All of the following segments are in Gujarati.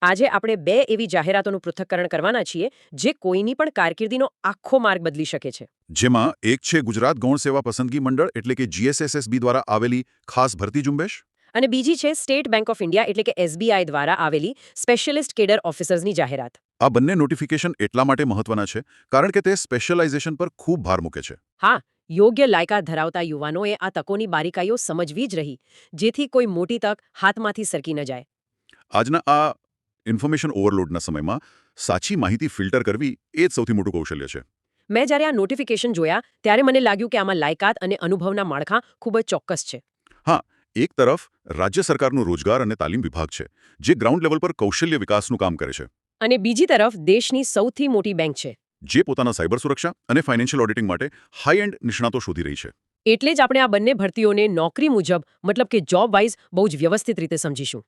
આજે આપણે બે એવી જાહેરાતોનું પૃથ્થકરણ કરવાના છીએ જે કોઈની પણ કારકિર્દીનો આખો માર્ગ બદલી શકે છે. જેમાં એક છે ગુજરાત ગૌણ સેવા પસંદગી મંડળ એટલે કે GSSSB દ્વારા આવેલી ખાસ ભરતી ઝુંબેશ, અને બીજી છે સ્ટેટ બેંક ઓફ ઇન્ડિયા એટલે કે SBI દ્વારા આવેલી સ્પેશિયલિસ્ટ કેડર ઓફિસર્સની જાહેરાત. આ બંને નોટિફિકેશન એટલા માટે મહત્વના છે કારણ કે તે સ્પેશિયલાઇઝેશન પર ખૂબ ભાર મૂકે છે. હા, યોગ્ય લાયકાત ધરાવતા યુવાનોએ આ તકોની બારીકાઈઓ સમજવી જ રહી, જેથી કોઈ મોટી તક હાથમાંથી સરકી ન જાય. આજના આ ઇન્ફોર્મેશન ઓવરલોડના સમયમાં સાચી માહિતી ફિલ્ટર કરવી એ જ સૌથી મોટું કૌશલ્ય છે. મેં જ્યારે આ નોટિફિકેશન જોયા ત્યારે મને લાગ્યું કે આમાં લાયકાત અને અનુભવના માળખા ખૂબ જ ચોક્કસ છે. હા, એક તરફ રાજ્ય સરકારનું રોજગાર અને તાલીમ વિભાગ છે જે ગ્રાઉન્ડ લેવલ પર કૌશલ્ય વિકાસનું કામ કરે છે, અને બીજી તરફ દેશની સૌથી મોટી બેંક છે. જે પોતાના સાયબર સુરક્ષા અને ફાઇનાન્શિયલ ઓડિટિંગ માટે હાઈ એન્ડ નિષ્ણાતો શોધી રહી છે. એટલે જ આપણે આ બંને ભરતીઓને નોકરી મુજબ મતલબ કે જોબ વાઇઝ બહુ જ વ્યવસ્થિત રીતે સમજીશું.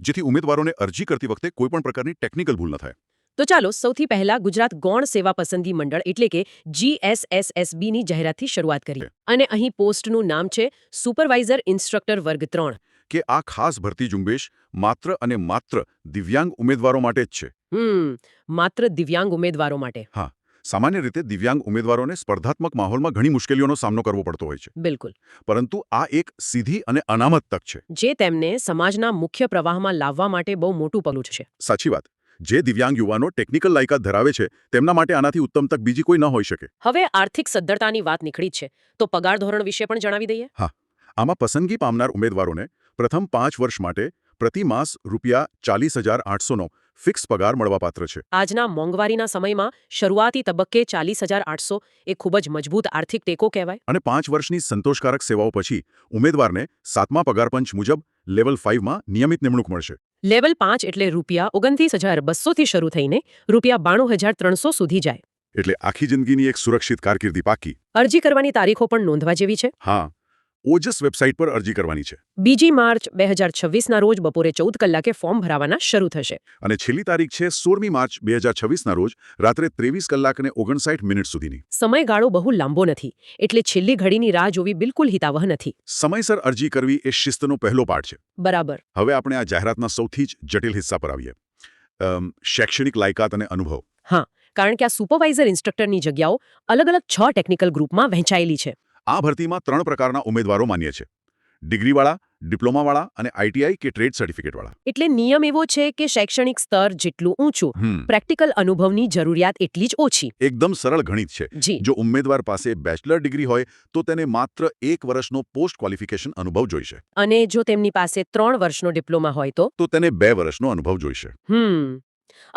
જેથી ઉમેદવારોને અરજી કરતી વખતે કોઈપણ પ્રકારની ટેકનિકલ ભૂલ ન થાય. તો ચાલો સૌથી પહેલા ગુજરાત ગૌણ સેવા પસંદગી મંડળ એટલે કે GSSSB ની જાહેરાતથી શરૂઆત કરીએ. અને અહીં પોસ્ટનું નામ છે સુપરવાઇઝર ઇન્સ્ટ્રક્ટર વર્ગ 3. કે આ ખાસ ભરતી ઝુંબેશ માત્ર અને માત્ર દિવ્યાંગ ઉમેદવારો માટે જ છે. માત્ર દિવ્યાંગ ઉમેદવારો માટે. હા, સામાન્ય રીતે દિવ્યાંગ ઉમેદવારોને સ્પર્ધાત્મક માહોલમાં ઘણી મુશ્કેલીઓનો સામનો કરવો પડતો હોય છે. બિલકુલ. પરંતુ આ એક સીધી અને અનામત તક છે, જે તેમને સમાજના મુખ્ય પ્રવાહમાં લાવવા માટે બહુ મોટું પગલું છે. સાચી વાત. જે દિવ્યાંગ યુવાનો ટેકનિકલ લાયકાત ધરાવે છે તેમના માટે આનાથી ઉત્તમ તક બીજી કોઈ ન હોઈ શકે. હવે આર્થિક સદ્ધરતાની વાત નીકળી છે, તો પગાર ધોરણ વિશે પણ જણાવી દઈએ. હા, આમાં પસંદગી પામનાર ઉમેદવારોને પ્રથમ 5 વર્ષ માટે પ્રતિ માસ ₹40,800નો ફિક્સ પગાર મળવાપાત્ર છે. આજના મોંઘવારીના સમયમાં શરૂઆતી તબક્કે 40,800 એ ખૂબ જ મજબૂત આર્થિક ટેકો કહેવાય. અને 5 વર્ષની સંતોષકારક સેવાઓ પછી ઉમેદવારને 7મા પગારપંચ મુજબ લેવલ 5માં નિયમિત નિમણૂક મળશે. લેવલ 5 એટલે ₹29,200 થી શરૂ થઈને ₹92,300 સુધી જાય. એટલે આખી જિંદગીની એક સુરક્ષિત કારકિર્દી પાકી. અરજી કરવાની તારીખો પણ નોંધવા જેવી છે. હા, ઓજસ વેબસાઇટ પર અરજી કરવાની છે. 2 માર્ચ 2026ના રોજ બપોરે 14 કલાકે ફોર્મ ભરાવાના શરૂ થશે. અને છેલ્લી તારીખ છે 16મી માર્ચ 2026ના રોજ રાત્રે 23 કલાક અને 59 મિનિટ સુધીની. સમયગાળો બહુ લાંબો નથી, એટલે છેલ્લી ઘડીની રાહ જોવી બિલકુલ હિતાવહ નથી. સમયસર અરજી કરવી એ શિસ્તનો પહેલો પાઠ છે. બરાબર. હવે આપણે આ જાહેરાતના સૌથી જ જટિલ હિસ્સા પર આવીએ. શૈક્ષણિક લાયકાત અને અનુભવ. હા, કારણ કે આ સુપરવાઇઝર ઇન્સ્ટ્રક્ટરની જગ્યાઓ અલગ અલગ 6 ટેકનિકલ ગ્રુપમાં વહેંચાયેલી છે. આ ભરતીમાં 3 પ્રકારના ઉમેદવારો માન્ય છે: ડિગ્રીવાળા, ડિપ્લોમાવાળા અને ITI કે ટ્રેડ સર્ટિફિકેટવાળા. એટલે નિયમ એવો છે કે શૈક્ષણિક સ્તર જેટલું ઊંચું, પ્રેક્ટિકલ અનુભવની જરૂરિયાત એટલી જ ઓછી. એકદમ સરળ ગણિત છે. જી. જો ઉમેદવાર પાસે બેચલર ડિગ્રી હોય તો તેને માત્ર 1 વર્ષનો પોસ્ટ ક્વોલિફિકેશન અનુભવ જોઈશે. અને જો તેમની પાસે 3 વર્ષનો ડિપ્લોમા હોય તો તેને 2 વર્ષનો અનુભવ જોઈશે.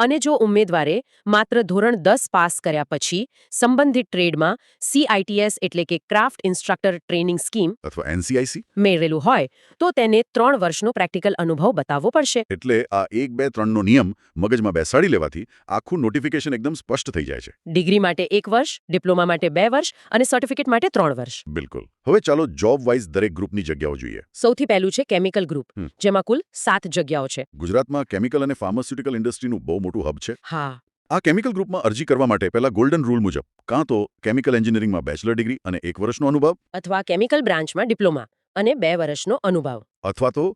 અને જો ઉમેદવારે માત્ર ધોરણ 10 પાસ કર્યા પછી સંબંધિત ટ્રેડમાં CITS એટલે કે ક્રાફ્ટ ઇન્સ્ટ્રક્ટર ટ્રેનિંગ સ્કીમ અથવા NCIC મેળવેલું હોય તો તેને 3 વર્ષનો પ્રેક્ટિકલ અનુભવ બતાવવો પડશે. એટલે આ 1 2 3નો નિયમ મગજમાં બેસાડી લેવાથી આખું નોટિફિકેશન એકદમ સ્પષ્ટ થઈ જાય છે. ડિગ્રી માટે 1 વર્ષ, ડિપ્લોમા માટે 2 વર્ષ અને સર્ટિફિકેટ માટે 3 વર્ષ. બિલકુલ. હવે ચાલો જોબ વાઇઝ દરેક ગ્રુપની જગ્યાઓ જોઈએ. સૌથી પહેલું છે કેમિકલ ગ્રુપ, જેમાં કુલ 7 જગ્યાઓ છે. ગુજરાતમાં કેમિકલ અને ફાર્માસ્યુટિકલ ઇન્ડસ્ટ્રીનું બહુ મોટું હબ છે. હા. આ કેમિકલ ગ્રુપમાં અરજી કરવા માટે પહેલા ગોલ્ડન રૂલ મુજબ કાં તો કેમિકલ એન્જિનિયરિંગમાં બેચલર ડિગ્રી અને 1 વર્ષનો અનુભવ, અથવા કેમિકલ બ્રાન્ચમાં ડિપ્લોમા અને 2 વર્ષનો અનુભવ, અથવા તો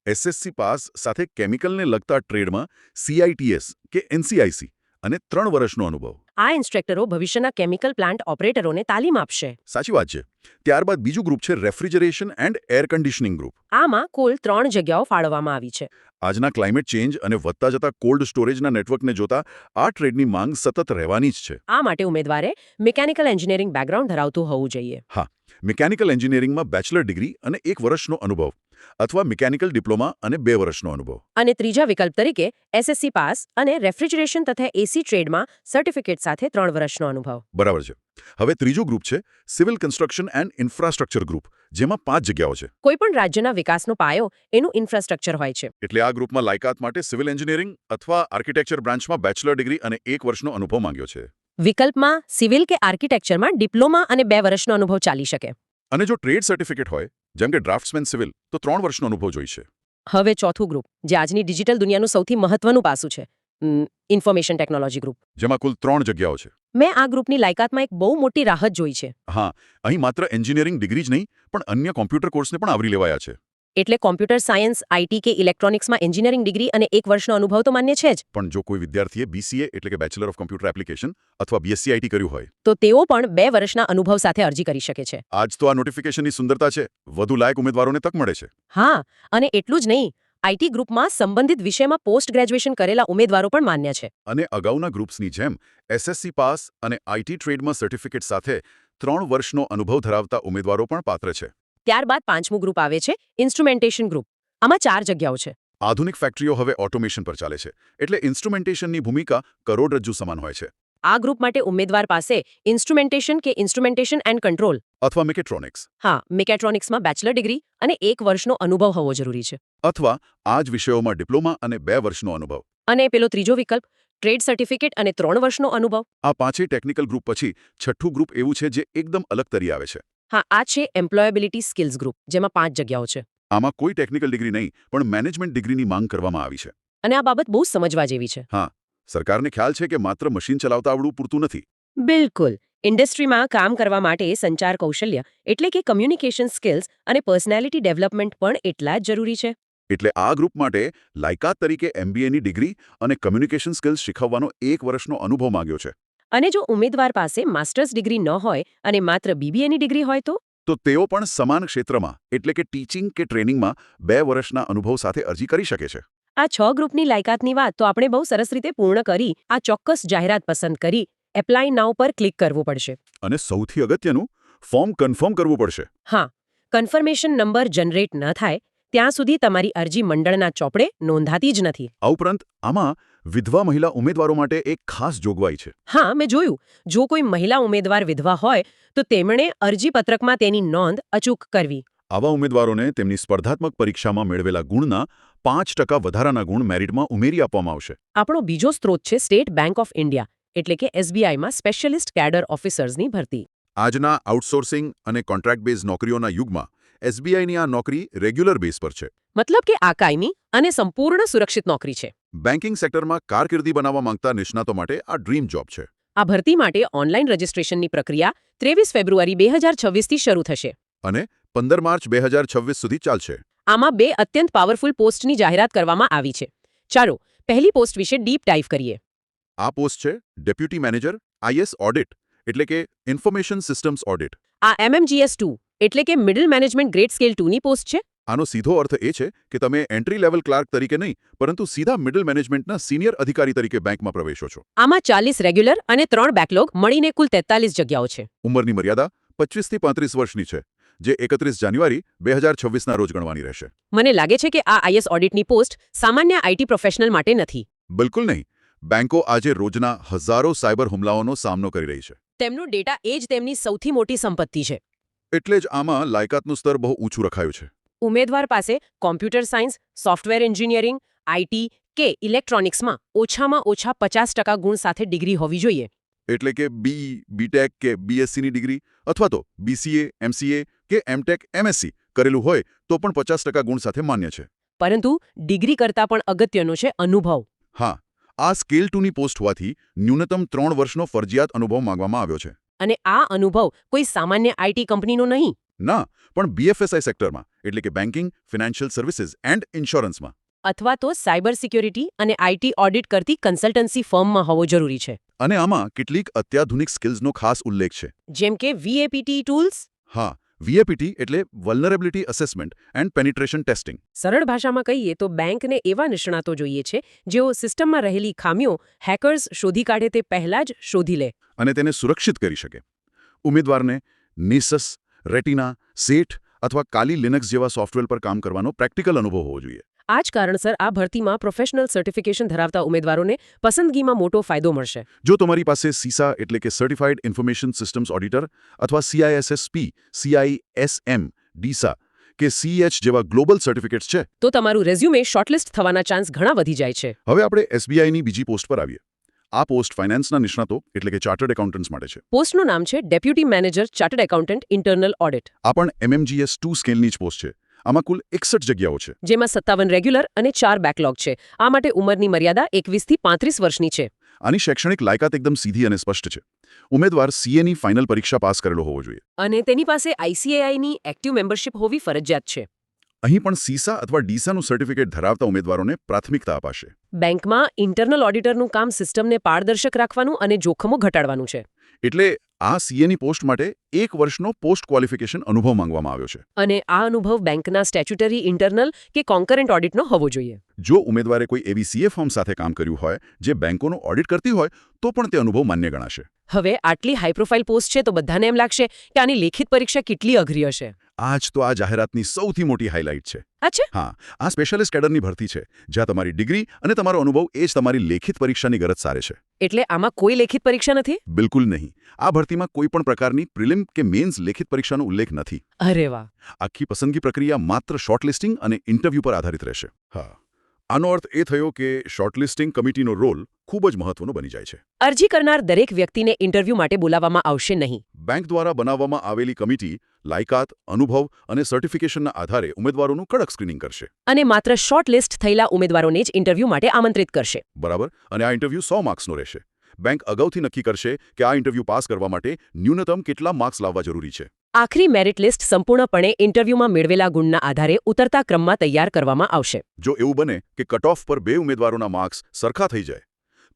SSC પાસ સાથે કેમિકલને લગતા ટ્રેડમાં CITS કે NCIC અને 3 વર્ષનો અનુભવ. આ ઇન્સ્ટ્રક્ટરો ભવિષ્યના કેમિકલ પ્લાન્ટ ઓપરેટરોને તાલીમ આપશે. સાચી વાત છે. ત્યારબાદ બીજું ગ્રુપ છે refrigeration and air conditioning group. આમાં કુલ 3 જગ્યાઓ ફાળવવામાં આવી છે. આજના ક્લાઇમેટ ચેન્જ અને વધતા જતા કોલ્ડ સ્ટોરેજના નેટવર્કને જોતા આ ટ્રેડની માંગ સતત રહેવાની જ છે. આ માટે ઉમેદવારે મિકેનિકલ એન્જિનિયરિંગ બેકગ્રાઉન્ડ ધરાવતું હોવું જોઈએ. હા, મિકેનિકલ એન્જિનિયરિંગમાં બેચલર ડિગ્રી અને 1 વર્ષનો અનુભવ, અથવા મિકેનિકલ ડિપ્લોમા અને 2 વર્ષનો અનુભવ. અને ત્રીજા વિકલ્પ તરીકે SSC પાસ અને રેફ્રિજરેશન તથા AC ટ્રેડમાં સર્ટિફિકેટ સાથે 3 વર્ષનો અનુભવ. બરાબર છે. હવે ત્રીજું ગ્રુપ છે civil construction and infrastructure group, જેમાં 5 જગ્યાઓ છે. કોઈપણ રાજ્યના વિકાસનો પાયો એનું ઇન્ફ્રાસ્ટ્રક્ચર હોય છે. એટલે આ ગ્રુપમાં લાયકાત માટે સિવિલ એન્જિનિયરિંગ અથવા આર્કિટેક્ચર બ્રાન્ચમાં બેચલર ડિગ્રી અને 1 વર્ષનો અનુભવ માંગ્યો છે. વિકલ્પમાં સિવિલ કે આર્કિટેક્ચરમાં ડિપ્લોમા અને 2 વર્ષનો અનુભવ ચાલી શકે. અને જો ટ્રેડ સર્ટિફિકેટ હોય, જેમ કે ડ્રાફ્ટ્સમેન સિવિલ, તો 3 વર્ષનો અનુભવ જોઈશે. હવે ચોથું ગ્રુપ, જે આજની ડિજિટલ દુનિયાનું સૌથી મહત્વનું પાસું છે, ઇન્ફોર્મેશન ટેકનોલોજી ગ્રુપ, જેમાં કુલ 3 જગ્યાઓ છે. મેં આ ગ્રુપની લાયકાતમાં એક બહુ મોટી રાહત જોઈ છે. હા, અહીં માત્ર એન્જિનિયરિંગ ડિગ્રી જ નહીં પણ અન્ય કોમ્પ્યુટર કોર્સને પણ આવરી લેવાયા છે. એટલે કોમ્પ્યુટર સાયન્સ, આઈટી કે ઇલેક્ટ્રોનિક્સમાં એન્જિનિયરિંગ ડિગ્રી અને 1 વર્ષનો અનુભવ તો માન્ય છે જ. પણ જો કોઈ વિદ્યાર્થીએ BCA એટલે કે બેચલર ઓફ કમ્પ્યુટર એપ્લિકેશન અથવા BSc IT કર્યું હોય, તો તેઓ પણ 2 વર્ષના અનુભવ સાથે અરજી કરી શકે છે. આજ તો આ નોટિફિકેશનની સુંદરતા છે. વધુ લાયક ઉમેદવારોને તક મળે છે. હા, અને એટલું જ નહીં, આઈટી ગ્રુપમાં સંબંધિત વિષયમાં પોસ્ટ ગ્રેજ્યુએશન કરેલા ઉમેદવારો પણ માન્ય છે. અને અગાઉના ગ્રુપ્સની જેમ SSC પાસ અને IT ટ્રેડમાં સર્ટિફિકેટ સાથે 3 વર્ષનો અનુભવ ધરાવતા ઉમેદવારો પણ પાત્ર છે. ત્યારબાદ 5મું ગ્રુપ આવે છે ઇન્સ્ટ્રુમેન્ટેશન ગ્રુપ. આમાં 4 જગ્યાઓ છે. આધુનિક ફેક્ટરીઓ હવે ઓટોમેશન પર ચાલે છે, એટલે ઇન્સ્ટ્રુમેન્ટેશનની ભૂમિકા કરોડરજ્જુ સમાન હોય છે. આ ગ્રુપ માટે ઉમેદવાર પાસે ઇન્સ્ટ્રુમેન્ટેશન કે ઇન્સ્ટ્રુમેન્ટેશન એન્ડ કંટ્રોલ, અથવા મેકેટ્રોનિક્સ, હા, મેકેટ્રોનિક્સમાં બેચલર ડિગ્રી અને 1 વર્ષનો અનુભવ હોવો જરૂરી છે. અથવા આ જ વિષયોમાં ડિપ્લોમા અને 2 વર્ષનો અનુભવ. અને પેલો ત્રીજો વિકલ્પ, ટ્રેડ સર્ટિફિકેટ અને 3 વર્ષનો અનુભવ. આ પાંચેય ટેકનિકલ ગ્રુપ પછી છઠ્ઠું ગ્રુપ એવું છે જે એકદમ અલગ તરી આવે છે. હા, આ છે એમ્પ્લોયેબિલિટી સ્કિલ્સ ગ્રુપ, જેમાં 5 જગ્યાઓ છે. આમાં કોઈ ટેકનિકલ ડિગ્રી નહીં, પણ મેનેજમેન્ટ ડિગ્રીની માંગ કરવામાં આવી છે. અને આ બાબત બહુ સમજવા જેવી છે. હા, સરકારને ખ્યાલ છે કે માત્ર મશીન ચલાવતા આવડવું પૂરતું નથી. બિલકુલ. ઇન્ડસ્ટ્રીમાં કામ કરવા માટે સંચાર કૌશલ્ય એટલે કે કમ્યુનિકેશન સ્કિલ્સ અને પર્સનાલિટી ડેવલપમેન્ટ પણ એટલા જ જરૂરી છે. એટલે આ ગ્રુપ માટે લાયકાત તરીકે MBAની ડિગ્રી અને કમ્યુનિકેશન સ્કિલ્સ શીખવવાનો 1 વર્ષનો અનુભવ માંગ્યો છે. અને જો ઉમેદવાર પાસે માસ્ટર્સ ડિગ્રી ન હોય અને માત્ર BBAની ડિગ્રી હોય તો તેઓ પણ સમાન ક્ષેત્રમાં એટલે કે ટીચિંગ કે ટ્રેનિંગમાં 2 વર્ષના અનુભવ સાથે અરજી કરી શકે છે. આ 6 ગ્રુપની લાયકાતની વાત તો આપણે બહુ સરસ રીતે પૂર્ણ કરી. આ ચોક્કસ જાહેરાત પસંદ કરી એપ્લાય નાઉ પર ક્લિક કરવું પડશે. અને સૌથી અગત્યનું, ફોર્મ કન્ફર્મ કરવું પડશે. હા, કન્ફર્મેશન નંબર જનરેટ ન થાય ત્યાં સુધી તમારી અરજી મંડળના ચોપડે નોંધાતી જ નથી. આ ઉપરાંત આમાં વિધવા મહિલા ઉમેદવારો માટે એક ખાસ જોગવાઈ છે. હા, મેં જોયું. જો કોઈ મહિલા ઉમેદવાર વિધવા હોય તો તેમણે અરજી પત્રકમાં તેની નોંધ અચૂક કરવી. આવા ઉમેદવારોને તેમની સ્પર્ધાત્મક પરીક્ષામાં મેળવેલા ગુણના 5% વધારાના ગુણ મેરિટમાં ઉમેરી આપવામાં આવશે. આપણો બીજો સ્ત્રોત છે સ્ટેટ બેંક ઓફ ઇન્ડિયા એટલે કે SBIમાં સ્પેશિયલિસ્ટ કેડર ઓફિસર્સની ભરતી. આજના આઉટસોર્સિંગ અને કોન્ટ્રાક્ટ બેઝ નોકરીઓના યુગમાં SBIની આ નોકરી રેગ્યુલર બેઝ પર છે. મતલબ કે આ કાયમી અને સંપૂર્ણ સુરક્ષિત નોકરી છે. બેન્કિંગ સેક્ટરમાં કારકિર્દી બનાવવા માંગતા નિષ્ણાતો માટે આ ડ્રીમ જોબ છે. આ ભરતી માટે ઓનલાઈન રજિસ્ટ્રેશનની પ્રક્રિયા 23 ફેબ્રુઆરી 2026થી શરૂ થશે. અને 15 માર્ચ 2026 સુધી ચાલશે. આમાં 2 અત્યંત પાવરફુલ પોસ્ટની જાહેરાત કરવામાં આવી છે. ચાલો, પહેલી પોસ્ટ વિશે ડીપ ડાઇવ કરીએ. આ પોસ્ટ છે ડેપ્યુટી મેનેજર IS ઓડિટ એટલે કે ઇન્ફોર્મેશન સિસ્ટમ્સ ઓડિટ. આ MMGS 2 એટલે કે મિડલ મેનેજમેન્ટ ગ્રેડ સ્કેલ 2ની પોસ્ટ છે. આનો સીધો અર્થ એ છે કે તમે એન્ટ્રી લેવલ ક્લાર્ક તરીકે નહીં, પરંતુ સીધા મિડલ મેનેજમેન્ટના સિનિયર અધિકારી તરીકે બેંકમાં પ્રવેશો છો. આમાં 40 રેગ્યુલર અને 3 બેકલોગ મળીને કુલ 43 જગ્યાઓ છે. ઉંમરની મર્યાદા 25 થી 35 વર્ષની છે, જે 31 જાન્યુઆરી 2026ના રોજ ગણવાની રહેશે. મને લાગે છે કે આ IS ઓડિટની પોસ્ટ સામાન્ય IT પ્રોફેશનલ માટે નથી. બિલકુલ નહીં. બેંકો આજે રોજના હજારો સાયબર હુમલાઓનો સામનો કરી રહી છે. તેમનો ડેટા એ જ તેમની સૌથી મોટી સંપત્તિ છે. એટલે જ આમાં લાયકાતનું સ્તર બહુ ઊંચું રખાયું છે. ઉમેદવાર પાસે computer science, software engineering, IT કે ઇલેક્ટ્રોનિક્સમાં ઓછામાં ઓછા 50% ગુણ સાથે ડિગ્રી હોવી જોઈએ. એટલે કે BTech કે BScની ડિગ્રી અથવા તો BCA, MCA કે MTech, MSc કરેલું હોય તો પણ 50% ગુણ સાથે માન્ય છે. પરંતુ ડિગ્રી કરતાં પણ અગત્યનો છે અનુભવ. હા, આ સ્કેલ 2ની પોસ્ટ હોવાથી ન્યૂનતમ 3 વર્ષનો ફરજિયાત અનુભવ માંગવામાં આવ્યો છે. અને આ અનુભવ કોઈ સામાન્ય IT કંપનીનો નહીં. ના, પણ BFSI સેક્ટરમાં એટલે કે બેન્કિંગ, ફિનાન્શિયલ સર્વિસીસ એન્ડ ઇન્સ્યોરન્સમાં અથવા તો સાયબર સિક્યોરિટી અને IT ઓડિટ કરતી કન્સલ્ટન્સી ફર્મમાં હોવો જરૂરી છે. અને આમાં કેટલીક અત્યાધુનિક સ્કિલ્સનો ખાસ ઉલ્લેખ છે. જેમ કે VAPT ટૂલ્સ. હા, VAPT એટલે વલ્નરેબિલિટી અસેસમેન્ટ એન્ડ પેનિટ્રેશન ટેસ્ટિંગ. સરળ ભાષામાં કહીએ તો બેંકને એવા નિષ્ણાતો જોઈએ છે જેઓ સિસ્ટમમાં રહેલી ખામીઓ હેકર્સ શોધી કાઢે તે પહેલા જ શોધી લે અને તેને સુરક્ષિત કરી શકે. ઉમેદવારને નિસસ, રેટિના, સેટ અથવા કાલી લિનક્સ જેવા સોફ્ટવેર પર કામ કરવાનો પ્રેક્ટિકલ અનુભવ હોવો જોઈએ. આ જ કારણસર આ ભરતીમાં પ્રોફેશનલ સર્ટિફિકેશન ધરાવતા ઉમેદવારોને પસંદગીમાં મોટો ફાયદો મળશે. જો તમારી પાસે CISA એટલે કે સર્ટિફાઇડ ઇન્ફોર્મેશન સિસ્ટમ્સ ઓડિટર અથવા CISSP, CISM, DISA કે CEH જેવા ગ્લોબલ સર્ટિફિકેટ્સ છે તો તમારું રેઝ્યુમે શોર્ટલિસ્ટ થવાના ચાન્સ ઘણા વધી જાય છે. હવે આપણે SBIની બીજી પોસ્ટ પર આવીએ. આ પોસ્ટ ફાઇનાન્સના નિષ્ણાતો એટલે કે ચાર્ટર્ડ એકાઉન્ટન્ટ્સ માટે છે. પોસ્ટનું નામ છે deputy manager chartered accountant internal audit. આ પણ MMGS 2 સ્કેલની જ પોસ્ટ છે. આમાં કુલ 61 જગ્યાઓ છે, જેમાં 57 રેગ્યુલર અને 4 બેકલોગ છે. આ માટે ઉંમરની મર્યાદા 21 થી 35 વર્ષની છે. આની શૈક્ષણિક લાયકાત એકદમ સીધી અને સ્પષ્ટ છે. ઉમેદવાર CAની ફાઇનલ પરીક્ષા પાસ કરેલો હોવો જોઈએ. અને તેની પાસે ICAIની એક્ટિવ મેમ્બરશિપ હોવી ફરજિયાત છે. અહીં પણ સીસા અથવા ડીસાનું સર્ટિફિકેટ ધરાવતા ઉમેદવારોને પ્રાથમિકતા અપાશે. બેંકમાં ઇન્ટરનલ ઓડિટરનું કામ સિસ્ટમને પારદર્શક રાખવાનું અને જોખમો ઘટાડવાનું છે. એટલે આ સીએની પોસ્ટ માટે 1 વર્ષનો પોસ્ટ ક્વોલિફિકેશન અનુભવ માંગવામાં આવ્યો છે. અને આ અનુભવ બેંકના સ્ટેચ્યુટરી ઇન્ટરનલ કે કોન્કરન્ટ ઓડિટનો હોવો જોઈએ. જો ઉમેદવારે કોઈ એવી સીએ ફર્મ સાથે કામ કર્યું હોય જે બેંકોનું ઓડિટ કરતી હોય તો પણ તે અનુભવ માન્ય ગણાશે. હવે આટલી હાઈ પ્રોફાઇલ પોસ્ટ છે તો બધાને એમ લાગશે કે આની લેખિત પરીક્ષા કેટલી અઘરી હશે. આ જ તો આ જાહેરાતની સૌથી મોટી હાઇલાઇટ છે. અચ્છા, હા, આ સ્પેશિયાલિસ્ટ કેડરની ભરતી છે જ્યાં તમારી ડિગ્રી અને તમારો અનુભવ એ જ તમારી લેખિત પરીક્ષાની ગરજ સારે છે. એટલે આમાં કોઈ લેખિત પરીક્ષા નથી? બિલકુલ નહીં. આ ભરતીમાં કોઈ પણ પ્રકારની પ્રિલિમ કે મેન્સ લેખિત પરીક્ષાનો ઉલ્લેખ નથી. અરે વાહ. આખી પસંદગી પ્રક્રિયા માત્ર શોર્ટલિસ્ટિંગ અને ઇન્ટરવ્યૂ પર આધારિત રહેશે. હા, આનો અર્થ એ થયો કે શોર્ટલિસ્ટિંગ કમિટીનો રોલ ખૂબ જ મહત્વનો બની જાય છે. અરજી કરનાર દરેક વ્યક્તિને ઇન્ટરવ્યૂ માટે બોલાવવામાં આવશે નહીં. બેંક દ્વારા બનાવવામાં આવેલી કમિટી લાયકાત, અનુભવ અને સર્ટિફિકેશનના આધારે ઉમેદવારોનું કડક સ્ક્રીનિંગ કરશે. અને માત્ર શોર્ટ લિસ્ટ થયેલા ઉમેદવારોને જ ઇન્ટરવ્યૂ માટે આમંત્રિત કરશે. બરાબર. અને આ ઇન્ટરવ્યૂ 100 માર્ક્સનો રહેશે. બેંક અગાઉથી નક્કી કરશે કે આ ઇન્ટરવ્યૂ પાસ કરવા માટે ન્યૂનતમ કેટલા માર્ક્સ લાવવા જરૂરી છે. આખરી મેરિટ લિસ્ટ સંપૂર્ણપણે ઇન્ટરવ્યૂમાં મેળવેલા ગુણના આધારે ઉતરતા ક્રમમાં તૈયાર કરવામાં આવશે. જો એવું બને કે કટ ઓફ પર 2 ઉમેદવારોના માર્ક્સ સરખા થઈ જાય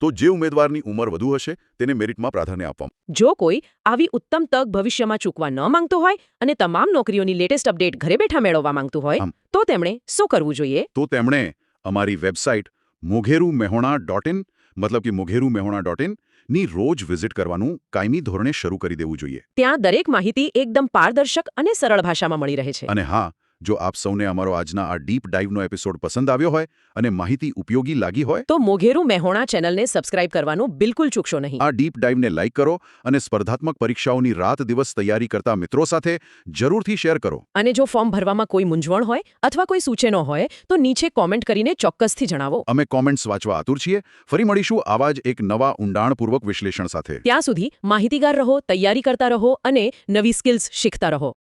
તો જે ઉમેદવારની ઉંમર વધુ હશે તેને મેરિટમાં પ્રાધાન્ય આપવામાં. જો કોઈ આવી ઉત્તમ તક ભવિષ્યમાં ચૂકવા ન માંગતો હોય અને તમામ નોકરીઓની લેટેસ્ટ અપડેટ ઘરે બેઠા મેળવવા માંગતું હોય તો તેમણે શું કરવું જોઈએ? તો તેમણે અમારી વેબસાઇટ mogerumehona.in મતલબ કે mogerumehona.in ની રોજ વિઝિટ કરવાનું કાયમી ધોરણે શરૂ કરી દેવું જોઈએ. ત્યાં દરેક માહિતી એકદમ પારદર્શક અને સરળ ભાષામાં મળી રહે છે. અને હા, જો આપ સૌને અમારો આજના આ ડીપ ડાઇવનો એપિસોડ પસંદ આવ્યો હોય અને માહિતી ઉપયોગી લાગી હોય તો મોઘેરું મેહોણા ચેનલને સબસ્ક્રાઇબ કરવાનું બિલકુલ ચૂકશો નહીં. આ ડીપ ડાઇવને લાઇક કરો અને સ્પર્ધાત્મક પરીક્ષાઓની રાત દિવસ તૈયારી કરતા મિત્રો સાથે જરૂરથી શેર કરો. અને જો ફોર્મ ભરવામાં કોઈ મૂંઝવણ હોય અથવા કોઈ સૂચનો હોય તો નીચે કોમેન્ટ કરીને ચોક્કસથી જણાવો. અમે કોમેન્ટ્સ વાંચવા આતુર છીએ. ફરી મળીશું આવા જ એક નવા ઊંડાણપૂર્વક વિશ્લેષણ સાથે. ત્યાં સુધી માહિતીગાર રહો, તૈયારી કરતા રહો અને નવી સ્કિલ્સ શીખતા રહો.